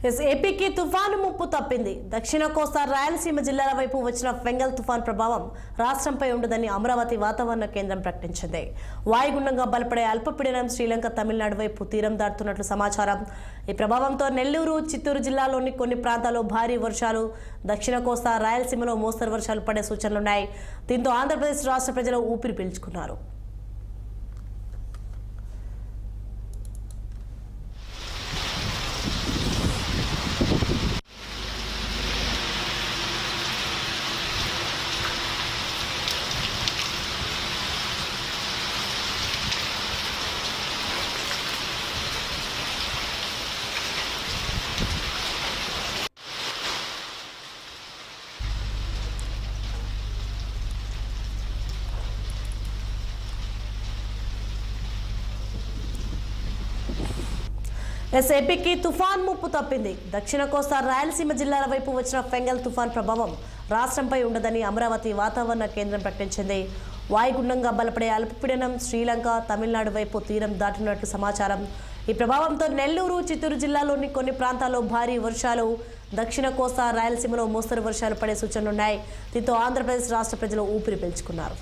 ఏపీకి తుఫాను ముప్పు తప్పింది. దక్షిణ కోస్తా రాయలసీమ జిల్లాల వైపు వచ్చిన ఫెంగల్ తుఫాన్ ప్రభావం రాష్ట్రంపై ఉండదని అమరావతి వాతావరణ కేంద్రం ప్రకటించింది. వాయుగుండంగా బలపడే అల్పపీడనం శ్రీలంక తమిళనాడు వైపు తీరం దాటుతున్నట్లు సమాచారం. ఈ ప్రభావంతో నెల్లూరు, చిత్తూరు జిల్లాలోని కొన్ని ప్రాంతాల్లో భారీ వర్షాలు, దక్షిణ కోస్తా రాయలసీమలో మోస్తరు వర్షాలు పడే సూచనలున్నాయి. దీంతో ఆంధ్రప్రదేశ్ రాష్ట్ర ప్రజలు ఊపిరి పీల్చుకున్నారు. ఏపీకి తుఫాన్ ముప్పు తప్పింది. దక్షిణ కోస్తా రాయలసీమ జిల్లాల వైపు వచ్చిన ఫెంగల్ తుఫాన్ ప్రభావం రాష్ట్రంపై ఉండదని అమరావతి వాతావరణ కేంద్రం ప్రకటించింది. వాయుగుండంగా బలపడే అల్పపీడనం శ్రీలంక తమిళనాడు వైపు తీరం దాటినట్లు సమాచారం. ఈ ప్రభావంతో నెల్లూరు, చిత్తూరు జిల్లాలోని కొన్ని ప్రాంతాల్లో భారీ వర్షాలు, దక్షిణ కోస్తా రాయలసీమలో మోస్తరు వర్షాలు పడే సూచనలున్నాయి. దీంతో ఆంధ్రప్రదేశ్ రాష్ట్ర ప్రజలు ఊపిరి పీల్చుకున్నారు.